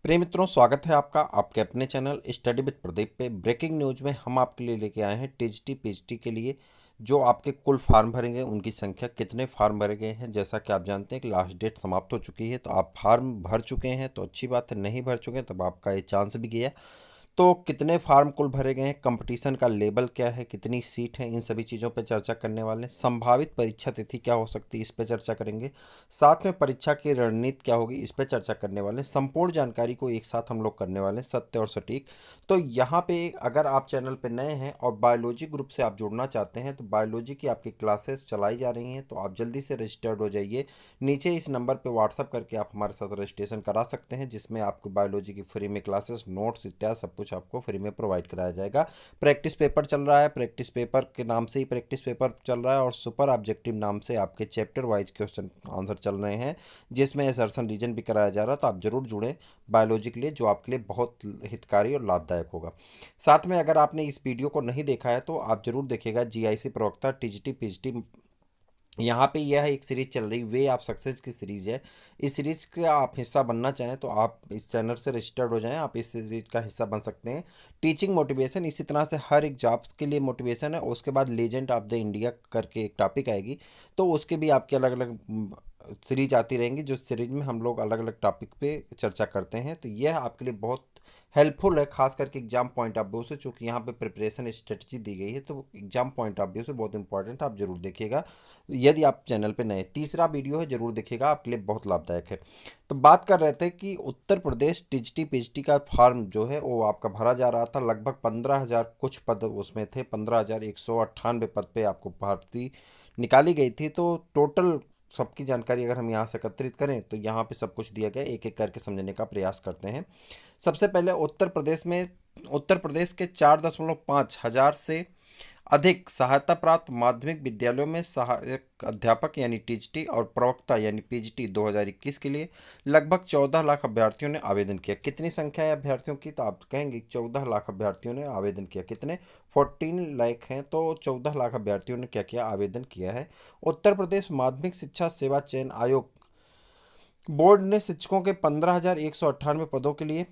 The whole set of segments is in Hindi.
प्रिय मित्रों, स्वागत है आपका आपके अपने चैनल स्टडी विद प्रदीप पे। ब्रेकिंग न्यूज में हम आपके लिए लेके आए हैं टीजीटी पीजीटी के लिए जो आपके कुल फार्म भरेंगे उनकी संख्या, कितने फार्म भरे गए हैं। जैसा कि आप जानते हैं कि लास्ट डेट समाप्त हो चुकी है, तो आप फार्म भर चुके हैं तो अच्छी बात है, नहीं भर चुके हैं तब आपका ये चांस भी गया। तो कितने फार्म कुल भरे गए हैं, कंपटीशन का लेवल क्या है, कितनी सीट है, इन सभी चीज़ों पर चर्चा करने वाले हैं। संभावित परीक्षा तिथि क्या हो सकती है, इस पर चर्चा करेंगे। साथ में परीक्षा की रणनीति क्या होगी, इस पर चर्चा करने वाले हैं। संपूर्ण जानकारी को एक साथ हम लोग करने वाले हैं, सत्य और सटीक। तो यहाँ पे अगर आप चैनल पे नए हैं और बायोलॉजी ग्रुप से आप जुड़ना चाहते हैं तो बायोलॉजी की आपकी क्लासेस चलाई जा रही हैं, तो आप जल्दी से रजिस्टर्ड हो जाइए। नीचे इस नंबर पे व्हाट्सअप करके आप हमारे साथ रजिस्ट्रेशन करा सकते हैं, जिसमें आपको बायोलॉजी की फ्री में क्लासेस, नोट्स इत्यादि सब कुछ आपको फ्री में प्रोवाइड कराया जाएगा। प्रैक्टिस पेपर चल रहा है, प्रैक्टिस पेपर के नाम से ही प्रैक्टिस पेपर चल रहा है, और सुपर ऑब्जेक्टिव नाम से आपके चैप्टर वाइज क्वेश्चन आंसर चल रहे हैं, जिसमें असर्शन रीजन भी कराया जा रहा है। तो आप जरूर जुड़ें बायोलॉजी के लिए, जो आपके लिए बहुत हितकारी और लाभदायक होगा। साथ में अगर आपने इस वीडियो को नहीं देखा है तो आप जरूर देखिएगा। जीआईसी प्रवक्ता टीजीटी पीजीटी, यहाँ पे यह एक सीरीज चल रही, वे आप सक्सेस की सीरीज है। इस सीरीज का आप हिस्सा बनना चाहें तो आप इस चैनल से रजिस्टर्ड हो जाएं, आप इस सीरीज का हिस्सा बन सकते हैं। टीचिंग मोटिवेशन, इसी तरह से हर एक जॉब के लिए मोटिवेशन है। उसके बाद लेजेंड ऑफ द इंडिया करके एक टॉपिक आएगी, तो उसके भी आपके अलग अलग सीरीज आती रहेंगी, जो सीरीज में हम लोग अलग अलग टॉपिक पे चर्चा करते हैं। तो यह आपके लिए बहुत हेल्पफुल है, खास करके एग्जाम पॉइंट ऑफ व्यू से, चूँकि यहाँ पे प्रिपरेशन स्ट्रेटजी दी गई है, तो एग्जाम पॉइंट ऑफ व्यू से बहुत इंपॉर्टेंट है, आप जरूर देखिएगा। यदि आप चैनल पे नए, तीसरा वीडियो है, जरूर देखिएगा, आपके लिए बहुत लाभदायक है। तो बात कर रहे थे कि उत्तर प्रदेश टीजीटी पीजीटी का फॉर्म जो है वो आपका भरा जा रहा था। लगभग 15,000 कुछ पद उसमें थे, 15,198 पद पे आपको भर्ती निकाली गई थी। तो टोटल सबकी जानकारी अगर हम यहाँ से एकत्रित करें तो यहाँ पे सब कुछ दिया गया, एक एक करके समझने का प्रयास करते हैं। सबसे पहले उत्तर प्रदेश के 4.5 हजार से अधिक सहायता प्राप्त माध्यमिक विद्यालयों में सहायक अध्यापक यानी टीजीटी और प्रवक्ता यानी पीजीटी 2021 के लिए लगभग 14 लाख अभ्यर्थियों ने आवेदन किया। कितनी संख्या है अभ्यर्थियों की, तो आप कहेंगे 14 लाख अभ्यर्थियों ने आवेदन किया। कितने? 14 लाख हैं, तो 14 लाख अभ्यर्थियों ने क्या किया, आवेदन किया है। उत्तर प्रदेश माध्यमिक शिक्षा सेवा चयन आयोग बोर्ड ने शिक्षकों के 15,198 पदों के लिए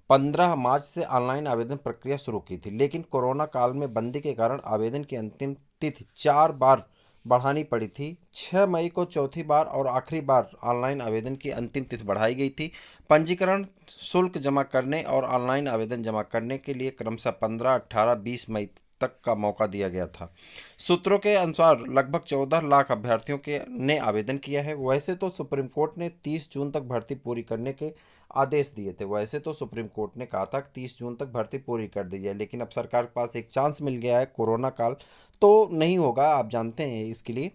15 मार्च से ऑनलाइन आवेदन प्रक्रिया शुरू की थी, लेकिन कोरोना काल में बंदी के कारण आवेदन की अंतिम तिथि 4 बार बढ़ानी पड़ी थी। 6 मई को चौथी बार और आखिरी बार ऑनलाइन आवेदन की अंतिम तिथि बढ़ाई गई थी। पंजीकरण शुल्क जमा करने और ऑनलाइन आवेदन जमा करने के लिए क्रमशः 15, 18, 20 मई तक का मौका दिया गया था। सूत्रों के अनुसार लगभग 14 लाख अभ्यर्थियों के ने आवेदन किया है। वैसे तो सुप्रीम कोर्ट ने 30 जून तक भर्ती पूरी करने के आदेश दिए थे, वैसे तो सुप्रीम कोर्ट ने कहा था कि 30 जून तक भर्ती पूरी कर दी जाए, लेकिन अब सरकार के पास एक चांस मिल गया है, कोरोना काल तो नहीं होगा, आप जानते हैं इसके लिए।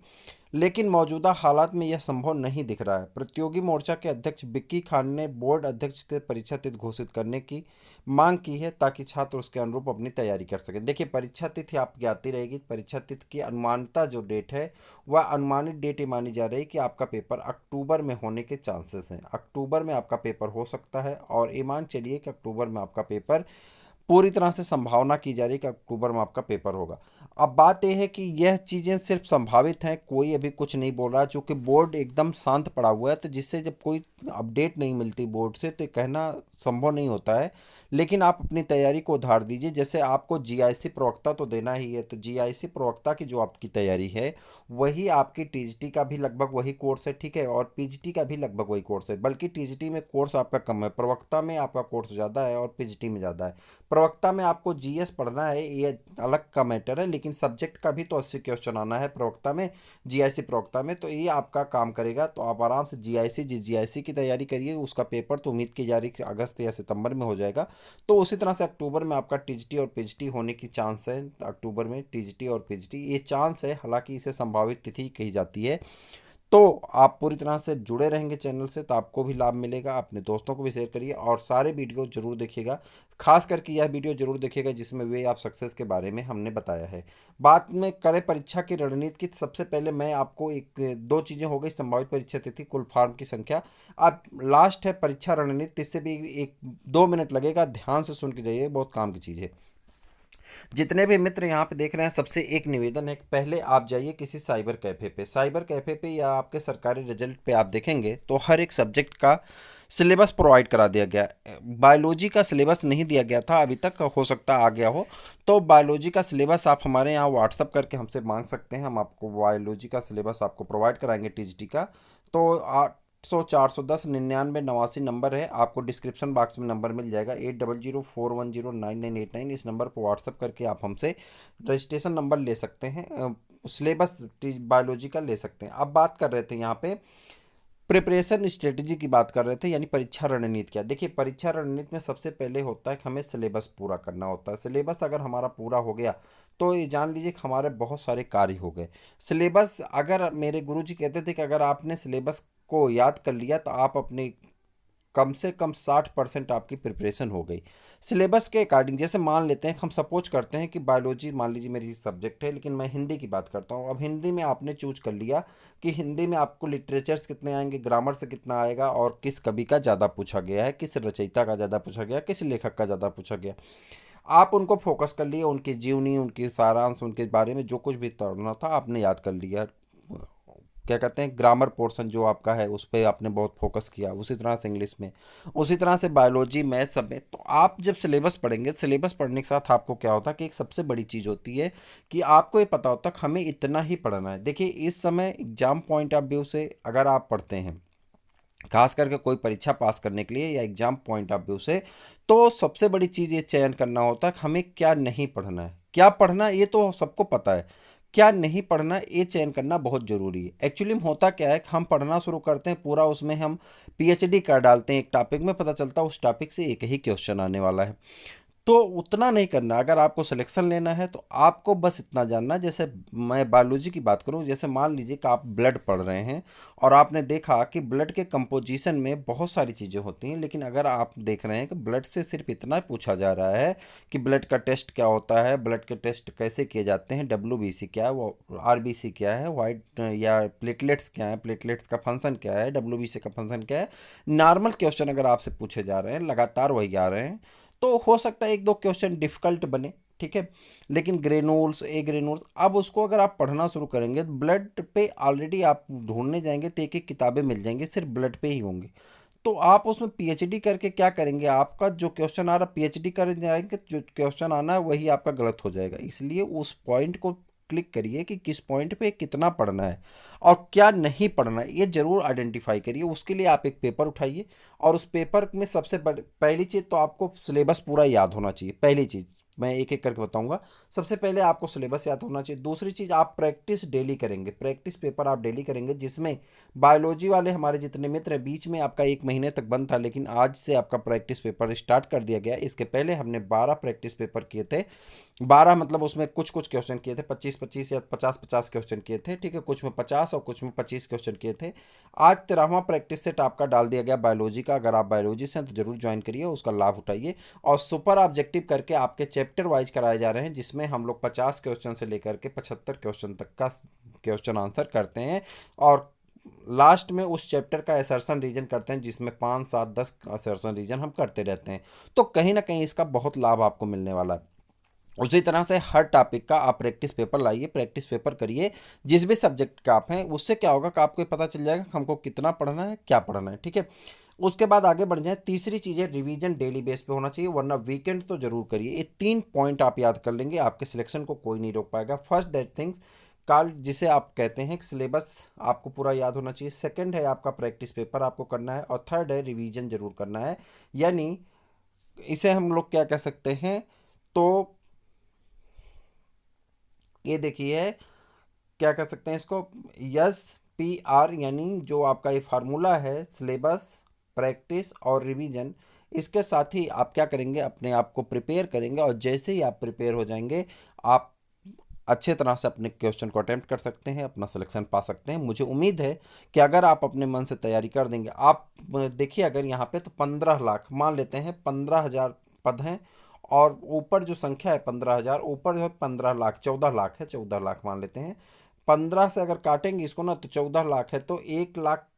लेकिन मौजूदा हालात में यह संभव नहीं दिख रहा है। प्रतियोगी मोर्चा के अध्यक्ष बिक्की खान ने बोर्ड अध्यक्ष के परीक्षा तिथि घोषित करने की मांग की है, ताकि छात्र उसके अनुरूप अपनी तैयारी कर सकें। देखिए, परीक्षा तिथि आपकी आती रहेगी। परीक्षा तिथि की अनुमानित जो डेट है, वह अनुमानित डेट ये मानी जा रही है कि आपका पेपर अक्टूबर में होने के चांसेस हैं। अक्टूबर में आपका पेपर हो सकता है, और ये मान चलिए कि अक्टूबर में आपका पेपर पूरी तरह से संभावना की जा रही है कि अक्टूबर में आपका पेपर होगा। अब बात यह है कि यह चीज़ें सिर्फ संभावित हैं, कोई अभी कुछ नहीं बोल रहा है, चूँकि बोर्ड एकदम शांत पड़ा हुआ है। तो जिससे जब कोई अपडेट नहीं मिलती बोर्ड से, तो ये कहना संभव नहीं होता है। लेकिन आप अपनी तैयारी को उधार दीजिए। जैसे आपको जीआईसी प्रवक्ता तो देना ही है, तो जीआईसी प्रवक्ता की जो आपकी तैयारी है, वही आपकी टीजीटी का भी लगभग वही कोर्स है, ठीक है, और पीजीटी का भी लगभग वही कोर्स है। बल्कि टीजीटी में कोर्स आपका कम है, प्रवक्ता में आपका कोर्स ज़्यादा है और पीजीटी में ज़्यादा है। प्रवक्ता में आपको जीएस पढ़ना है, ये अलग का मैटर है, लेकिन सब्जेक्ट का भी तो 80 क्वेश्चन आना है प्रवक्ता में, जीआईसी प्रवक्ता में, तो ये आपका काम करेगा। तो आप आराम से जीआईसी की तैयारी करिए। उसका पेपर तो उम्मीद की जा रही है कि अगस्त या सितंबर में हो जाएगा। तो उसी तरह से अक्टूबर में आपका टीजीटी और पीजीटी होने की चांस है। अक्टूबर में टीजीटी और पीजीटी ये चांस है, हालांकि इसे संभावित तिथि कही जाती है। तो आप पूरी तरह से जुड़े रहेंगे चैनल से, तो आपको भी लाभ मिलेगा। अपने दोस्तों को भी शेयर करिए और सारे वीडियो जरूर देखिएगा। खास करके यह वीडियो जरूर देखिएगा जिसमें वे आप सक्सेस के बारे में हमने बताया है। बात में करें परीक्षा की रणनीति की, सबसे पहले मैं आपको एक दो चीज़ें हो गई, संभावित परीक्षा तिथि, कुल फॉर्म की संख्या। अब लास्ट है परीक्षा रणनीति, इससे भी 1-2 मिनट लगेगा, ध्यान से सुन के जाइए, बहुत काम की चीज़ है। जितने भी मित्र यहाँ पे देख रहे हैं, सबसे एक निवेदन है कि पहले आप जाइए किसी साइबर कैफ़े पे। साइबर कैफ़े पे या आपके सरकारी रिजल्ट पे आप देखेंगे तो हर एक सब्जेक्ट का सिलेबस प्रोवाइड करा दिया गया है। बायोलॉजी का सिलेबस नहीं दिया गया था अभी तक, हो सकता है आ गया हो। तो बायोलॉजी का सिलेबस आप हमारे यहाँ व्हाट्सअप करके हमसे मांग सकते हैं, हम आपको बायोलॉजी का सिलेबस आपको प्रोवाइड कराएंगे टीजीटी का। तो 800 410 99 89 नंबर है, आपको डिस्क्रिप्शन बॉक्स में नंबर मिल जाएगा। 8004109989, इस नंबर पर व्हाट्सअप करके आप हमसे रजिस्ट्रेशन नंबर ले सकते हैं, सिलेबस बायोलॉजी का ले सकते हैं। अब बात कर रहे थे यहाँ पे प्रिपरेशन स्ट्रेटजी की, बात कर रहे थे यानी परीक्षा रणनीति। क्या देखिए, परीक्षा रणनीति में सबसे पहले होता है कि हमें सिलेबस पूरा करना होता है। सिलेबस अगर हमारा पूरा हो गया तो ये जान लीजिए कि हमारे बहुत सारे कार्य हो गए। सिलेबस, अगर मेरे गुरुजी कहते थे कि अगर आपने सिलेबस को याद कर लिया तो आप अपनी कम से कम 60% आपकी प्रिपरेशन हो गई सिलेबस के अकॉर्डिंग। जैसे मान लेते हैं, हम सपोज करते हैं कि बायोलॉजी मान लीजिए मेरी सब्जेक्ट है, लेकिन मैं हिंदी की बात करता हूँ। अब हिंदी में आपने चूज कर लिया कि हिंदी में आपको लिटरेचर्स कितने आएंगे, ग्रामर से कितना आएगा, और किस कवि का ज़्यादा पूछा गया है, किस रचयिता का ज़्यादा पूछा गया, किस लेखक का ज़्यादा पूछा गया। आप उनको फोकस कर लिए, उनकी जीवनी, उनकी सारांश, उनके बारे में जो कुछ भी पढ़ना था आपने याद कर लिया। क्या कहते हैं, ग्रामर पोर्शन जो आपका है उस पर आपने बहुत फोकस किया। उसी तरह से इंग्लिश में, उसी तरह से बायोलॉजी, मैथ सब में। तो आप जब सिलेबस पढ़ेंगे, सिलेबस पढ़ने के साथ आपको क्या होता है कि एक सबसे बड़ी चीज़ होती है कि आपको ये पता होता है कि हमें इतना ही पढ़ना है। देखिए, इस समय एग्जाम पॉइंट ऑफ व्यू से अगर आप पढ़ते हैं, खास करके कोई परीक्षा पास करने के लिए या एग्जाम पॉइंट ऑफ व्यू से, तो सबसे बड़ी चीज़ ये चयन करना होता है कि हमें क्या नहीं पढ़ना है। क्या पढ़ना है ये तो सबको पता है, क्या नहीं पढ़ना है ये चयन करना बहुत ज़रूरी है। एक्चुअली में होता क्या है कि हम पढ़ना शुरू करते हैं पूरा, उसमें हम पीएचडी कर डालते हैं एक टॉपिक में, पता चलता है उस टॉपिक से एक ही क्वेश्चन आने वाला है। तो उतना नहीं करना। अगर आपको सिलेक्शन लेना है तो आपको बस इतना जानना, जैसे मैं बायोलॉजी की बात करूं, जैसे मान लीजिए कि आप ब्लड पढ़ रहे हैं और आपने देखा कि ब्लड के कंपोजिशन में बहुत सारी चीज़ें होती हैं, लेकिन अगर आप देख रहे हैं कि ब्लड से सिर्फ इतना पूछा जा रहा है कि ब्लड का टेस्ट क्या होता है, ब्लड के टेस्ट कैसे किए जाते हैं, डब्ल्यूबीसी क्या है, वो आरबीसी क्या है, वाइट या प्लेटलेट्स क्या है, प्लेटलेट्स का फंक्शन क्या है, डब्ल्यूबीसी का फंक्शन क्या है, नॉर्मल क्वेश्चन अगर आपसे पूछे जा रहे हैं, लगातार वही आ रहे हैं, तो हो सकता है एक दो क्वेश्चन डिफिकल्ट बने, ठीक है। लेकिन ग्रेनूल्स, ए ग्रेनूल्स, अब उसको अगर आप पढ़ना शुरू करेंगे, ब्लड पे ऑलरेडी आप ढूंढने जाएंगे तो एक एक किताबें मिल जाएंगी, सिर्फ ब्लड पे ही होंगी। तो आप उसमें पीएचडी करके क्या करेंगे, आपका जो क्वेश्चन आ रहा पीएचडी कर जाएंगे, जो क्वेश्चन आना है वही आपका गलत हो जाएगा। इसलिए उस पॉइंट को क्लिक करिए कि किस पॉइंट पे कितना पढ़ना है और क्या नहीं पढ़ना है, ये जरूर आइडेंटिफाई करिए। उसके लिए आप एक पेपर उठाइए और उस पेपर में सबसे पहली चीज़ तो आपको सिलेबस पूरा याद होना चाहिए। पहली चीज़ मैं एक एक करके बताऊंगा। सबसे पहले आपको सिलेबस याद होना चाहिए। दूसरी चीज़, आप प्रैक्टिस डेली करेंगे, प्रैक्टिस पेपर आप डेली करेंगे, जिसमें बायोलॉजी वाले हमारे जितने मित्र हैं, बीच में आपका एक महीने तक बंद था, लेकिन आज से आपका प्रैक्टिस पेपर स्टार्ट कर दिया गया। इसके पहले हमने 12 प्रैक्टिस पेपर किए थे। 12 मतलब उसमें कुछ कुछ क्वेश्चन किए थे, 25-25 या 50-50 क्वेश्चन किए थे, ठीक है। कुछ में 50 और कुछ में 25 क्वेश्चन किए थे। आज 13वां प्रैक्टिस सेट आपका डाल दिया गया बायोलॉजी का। अगर आप बायोलॉजी से हैं तो जरूर ज्वाइन करिए, उसका लाभ उठाइए। और सुपर ऑब्जेक्टिव करके आपके चैप्टर वाइज कराए जा रहे हैं, जिसमें हम लोग 50 क्वेश्चन से लेकर के 75 क्वेश्चन तक का क्वेश्चन आंसर करते हैं। और लास्ट में उस चैप्टर का असर्शन रीजन करते हैं, जिसमें 5 7 10 असर्शन रीजन हम करते रहते हैं। तो कहीं ना कहीं इसका बहुत लाभ आपको मिलने वाला है। उसी तरह से हर टॉपिक का आप प्रैक्टिस पेपर लाइए, प्रैक्टिस पेपर करिए, जिस भी सब्जेक्ट का आप हैं। उससे क्या होगा कि आपको पता चल जाएगा कि हमको कितना पढ़ना है, क्या पढ़ना है, ठीक है। उसके बाद आगे बढ़ जाए, तीसरी चीज़ है रिवीजन डेली बेस पे होना चाहिए, वरना वीकेंड तो जरूर करिए। ये 3 पॉइंट आप याद कर लेंगे, आपके सिलेक्शन को कोई नहीं रोक पाएगा। फर्स्ट दैट थिंग्स काल, जिसे आप कहते हैं कि सिलेबस आपको पूरा याद होना चाहिए। सेकंड है आपका प्रैक्टिस पेपर आपको करना है, और थर्ड है रिवीजन जरूर करना है। यानी इसे हम लोग क्या कह सकते हैं, तो ये देखिए क्या कर सकते हैं इसको, यस पी आर, यानी जो आपका ये फार्मूला है, सिलेबस, प्रैक्टिस और रिवीजन। इसके साथ ही आप क्या करेंगे, अपने आप को प्रिपेयर करेंगे, और जैसे ही आप प्रिपेयर हो जाएंगे, आप अच्छे तरह से अपने क्वेश्चन को अटेम्प्ट कर सकते हैं, अपना सिलेक्शन पा सकते हैं। मुझे उम्मीद है कि अगर आप अपने मन से तैयारी कर देंगे, आप देखिए अगर यहाँ पे तो 15 लाख मान लेते हैं, 15,000 पद हैं, और ऊपर जो संख्या है 15,000, ऊपर जो है 15 लाख, 14 लाख है, 14 लाख मान लेते हैं। 15 से अगर काटेंगे इसको ना तो 14 लाख है, तो 1 लाख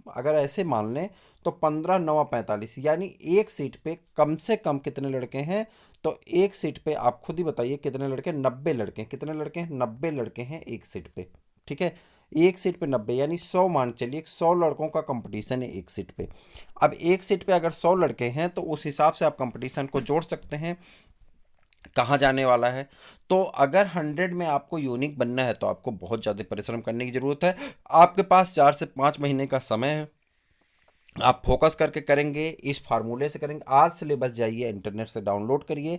अगर ऐसे मान लें तो 15 9 45, यानी एक सीट पे कम से कम कितने लड़के हैं? तो एक सीट पे आप खुद ही बताइए कितने लड़के, 90 लड़के हैं। कितने लड़के हैं? 90 लड़के हैं एक सीट पे। ठीक है, एक सीट पे 90 यानी 100 मान चलिए, 100 लड़कों का कंपटीशन है एक सीट पे। अब एक सीट पे अगर 100 लड़के हैं तो उस हिसाब से आप कंपटीशन को जोड़ सकते हैं कहाँ जाने वाला है। तो अगर 100 में आपको यूनिक बनना है तो आपको बहुत ज़्यादा परिश्रम करने की ज़रूरत है। आपके पास 4 से 5 महीने का समय है, आप फोकस करके करेंगे, इस फार्मूले से करेंगे। आज सिलेबस जाइए इंटरनेट से डाउनलोड करिए,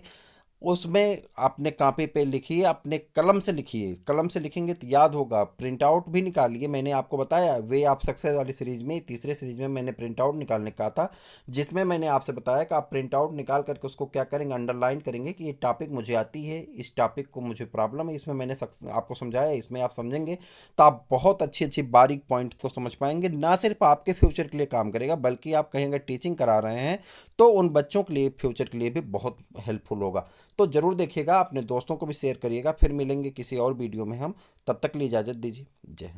उसमें अपने कॉपी पे लिखिए, अपने कलम से लिखिए। कलम से लिखेंगे तो याद होगा। प्रिंट आउट भी निकालिए, मैंने आपको बताया वे आप सक्सेस वाली सीरीज में, तीसरे सीरीज में मैंने प्रिंट आउट निकालने का था, जिसमें मैंने आपसे बताया कि आप प्रिंट आउट निकाल करके उसको क्या करेंगे, अंडरलाइन करेंगे कि ये टॉपिक मुझे आती है, इस टॉपिक को मुझे प्रॉब्लम है, इसमें मैंने आपको समझाया, इसमें आप समझेंगे तो आप बहुत अच्छी अच्छी बारीक पॉइंट को समझ पाएंगे। ना सिर्फ आपके फ्यूचर के लिए काम करेगा, बल्कि आप कहीं अगर टीचिंग करा रहे हैं तो उन बच्चों के लिए फ्यूचर के लिए भी बहुत हेल्पफुल होगा। तो ज़रूर देखिएगा, अपने दोस्तों को भी शेयर करिएगा। फिर मिलेंगे किसी और वीडियो में हम, तब तक के लिए इजाज़त दीजिए। जय हिंद।